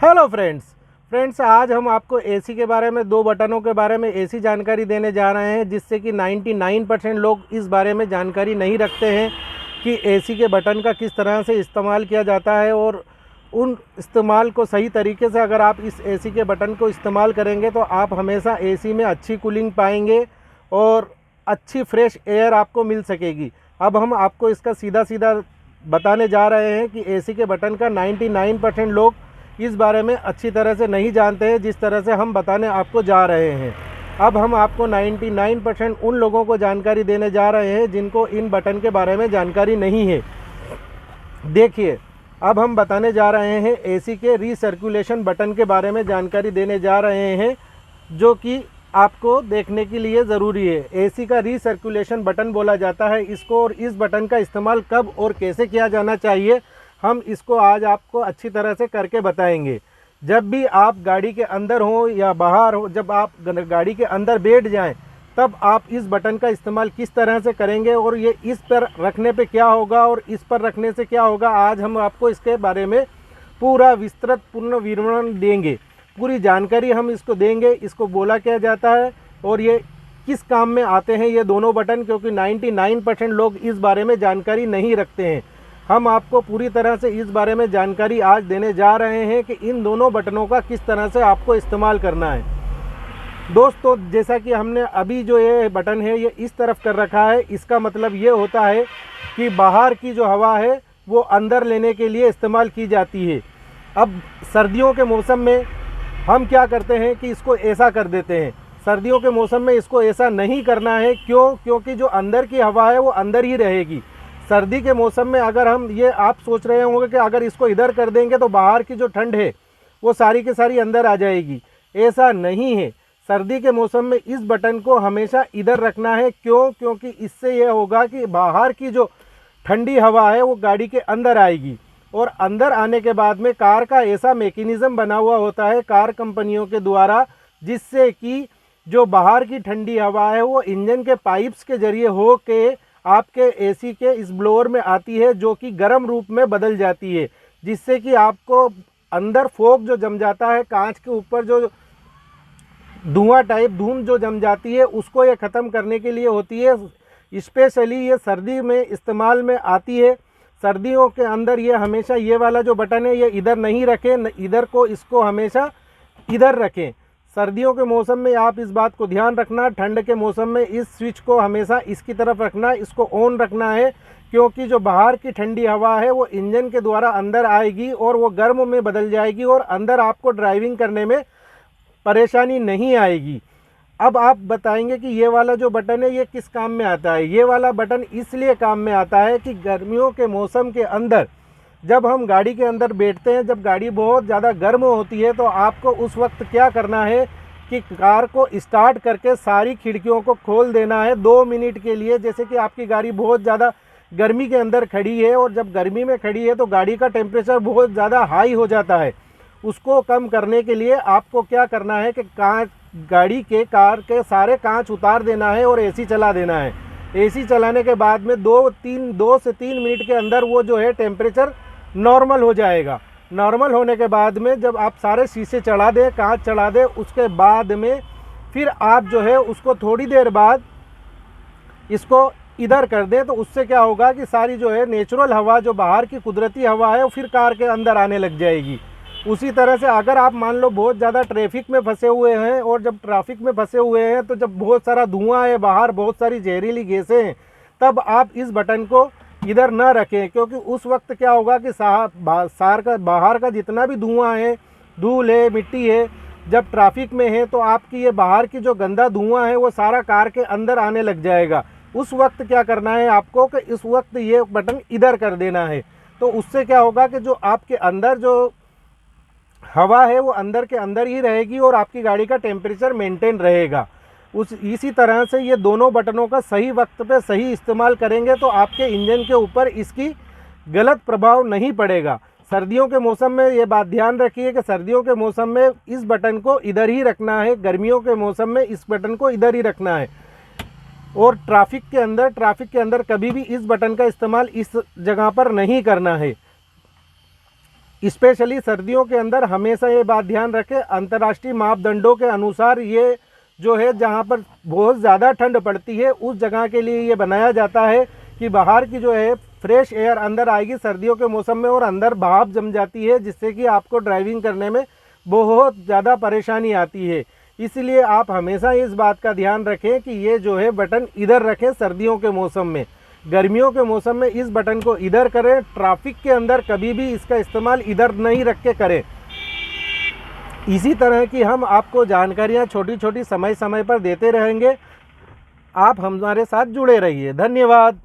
Hello friends आज हम आपको एसी के बारे में, दो बटनों के बारे में ऐसी जानकारी देने जा रहे हैं जिससे कि 99% लोग इस बारे में जानकारी नहीं रखते हैं कि एसी के बटन का किस तरह से इस्तेमाल किया जाता है। और उन इस्तेमाल को सही तरीके से अगर आप इस एसी के बटन को इस्तेमाल करेंगे तो आप हमेशा एसी में अच्छी कूलिंग पाएंगे और अच्छी फ्रेश एयर आपको मिल सकेगी। अब हम आपको इसका सीधा सीधा बताने जा रहे हैं कि एसी के बटन का 99% लोग इस बारे में अच्छी तरह से नहीं जानते हैं जिस तरह से हम बताने आपको जा रहे हैं। अब हम आपको 99% उन लोगों को जानकारी देने जा रहे हैं जिनको इन बटन के बारे में जानकारी नहीं है। देखिए, अब हम बताने जा रहे हैं एसी के रीसर्कुलेशन बटन के बारे में जानकारी देने जा रहे हैं जो कि आपको देखने के लिए ज़रूरी है। एसी का रीसर्कुलेशन बटन बोला जाता है इसको, और इस बटन का इस्तेमाल कब और कैसे किया जाना चाहिए हम इसको आज आपको अच्छी तरह से करके बताएंगे। जब भी आप गाड़ी के अंदर हो या बाहर हो, जब आप गाड़ी के अंदर बैठ जाएं तब आप इस बटन का इस्तेमाल किस तरह से करेंगे और ये इस पर रखने पे क्या होगा और इस पर रखने से क्या होगा, आज हम आपको इसके बारे में पूरा विस्तृत पूर्ण विवरण देंगे। पूरी जानकारी हम इसको देंगे, इसको बोला क्या जाता है और ये किस काम में आते हैं ये दोनों बटन, क्योंकि 99% लोग इस बारे में जानकारी नहीं रखते हैं। हम आपको पूरी तरह से इस बारे में जानकारी आज देने जा रहे हैं कि इन दोनों बटनों का किस तरह से आपको इस्तेमाल करना है। दोस्तों, जैसा कि हमने अभी जो ये बटन है ये इस तरफ कर रखा है, इसका मतलब ये होता है कि बाहर की जो हवा है वो अंदर लेने के लिए इस्तेमाल की जाती है। अब सर्दियों के मौसम में हम क्या करते हैं कि इसको ऐसा कर देते हैं। सर्दियों के मौसम में इसको ऐसा नहीं करना है। क्योंकि जो अंदर की हवा है वो अंदर ही रहेगी। सर्दी के मौसम में अगर हम ये आप सोच रहे होंगे कि अगर इसको इधर कर देंगे तो बाहर की जो ठंड है वो सारी की सारी अंदर आ जाएगी। ऐसा नहीं है। सर्दी के मौसम में इस बटन को हमेशा इधर रखना है। क्योंकि इससे यह होगा कि बाहर की जो ठंडी हवा है वो गाड़ी के अंदर आएगी और अंदर आने के बाद में कार का ऐसा मैकेनिज़्म बना हुआ होता है कार कंपनियों के द्वारा, जिससे कि जो बाहर की ठंडी हवा है वो इंजन के पाइप्स के जरिए हो के आपके एसी के इस ब्लोअर में आती है, जो कि गर्म रूप में बदल जाती है, जिससे कि आपको अंदर फोग जो जम जाता है, कांच के ऊपर जो धुआं टाइप धूम जो जम जाती है उसको ये ख़त्म करने के लिए होती है। स्पेशली ये सर्दी में इस्तेमाल में आती है। सर्दियों के अंदर ये हमेशा ये वाला जो बटन है ये इधर नहीं रखें, इधर को इसको हमेशा इधर रखें। सर्दियों के मौसम में आप इस बात को ध्यान रखना। ठंड के मौसम में इस स्विच को हमेशा इसकी तरफ रखना, इसको ऑन रखना है, क्योंकि जो बाहर की ठंडी हवा है वो इंजन के द्वारा अंदर आएगी और वो गर्म में बदल जाएगी और अंदर आपको ड्राइविंग करने में परेशानी नहीं आएगी। अब आप बताएंगे कि ये वाला जो बटन है ये किस काम में आता है। ये वाला बटन इसलिए काम में आता है कि गर्मियों के मौसम के अंदर जब हम गाड़ी के अंदर बैठते हैं, जब गाड़ी बहुत ज़्यादा गर्म होती है तो आपको उस वक्त क्या करना है कि कार को स्टार्ट करके सारी खिड़कियों को खोल देना है 2 मिनट के लिए। जैसे कि आपकी गाड़ी बहुत ज़्यादा गर्मी के अंदर खड़ी है और जब गर्मी में खड़ी है तो गाड़ी का टेम्परेचर बहुत ज़्यादा हाई हो जाता है। उसको कम करने के लिए आपको क्या करना है कि गाड़ी के कार के सारे कांच उतार देना है और एसी चला देना है। एसी चलाने के बाद में 2 से 3 मिनट के अंदर वो जो है टेम्परेचर नॉर्मल हो जाएगा। नॉर्मल होने के बाद में जब आप सारे शीशे चढ़ा दें, कांच चढ़ा दें, उसके बाद में फिर आप जो है उसको थोड़ी देर बाद इसको इधर कर दें, तो उससे क्या होगा कि सारी जो है नेचुरल हवा, जो बाहर की कुदरती हवा है, वो फिर कार के अंदर आने लग जाएगी। उसी तरह से अगर आप मान लो बहुत ज़्यादा ट्रैफिक में फंसे हुए हैं और जब ट्रैफिक में फंसे हुए हैं तो जब बहुत सारा धुआं है, बाहर बहुत सारी जहरीली गैसें हैं, तब आप इस बटन को इधर ना रखें, क्योंकि उस वक्त क्या होगा कि बाहर का जितना भी धुआं है, धूल है, मिट्टी है, जब ट्रैफिक में है तो आपकी ये बाहर की जो गंदा धुआं है वो सारा कार के अंदर आने लग जाएगा। उस वक्त क्या करना है आपको कि इस वक्त ये बटन इधर कर देना है। तो उससे क्या होगा कि जो आपके अंदर जो हवा है वो अंदर के अंदर ही रहेगी और आपकी गाड़ी का टेम्परेचर मेंटेन रहेगा। इसी तरह से ये दोनों बटनों का सही वक्त पे सही इस्तेमाल करेंगे तो आपके इंजन के ऊपर इसकी गलत प्रभाव नहीं पड़ेगा। सर्दियों के मौसम में ये बात ध्यान रखिए कि सर्दियों के मौसम में इस बटन को इधर ही रखना है, गर्मियों के मौसम में इस बटन को इधर ही रखना है। और ट्रैफिक के अंदर कभी भी इस बटन का इस्तेमाल इस जगह पर नहीं करना है। स्पेशली सर्दियों के अंदर हमेशा ये बात ध्यान रखें, अंतर्राष्ट्रीय मापदंडों के अनुसार ये जो है जहाँ पर बहुत ज़्यादा ठंड पड़ती है उस जगह के लिए ये बनाया जाता है कि बाहर की जो है फ्रेश एयर अंदर आएगी सर्दियों के मौसम में और अंदर भाप जम जाती है, जिससे कि आपको ड्राइविंग करने में बहुत ज़्यादा परेशानी आती है। इसलिए आप हमेशा इस बात का ध्यान रखें कि ये जो है बटन इधर रखें सर्दियों के मौसम में। गर्मियों के मौसम में इस बटन को इधर करें, ट्रैफिक के अंदर कभी भी इसका इस्तेमाल इधर नहीं रख के करें। इसी तरह की हम आपको जानकारियाँ छोटी छोटी समय समय पर देते रहेंगे। आप हमारे साथ जुड़े रहिए। धन्यवाद।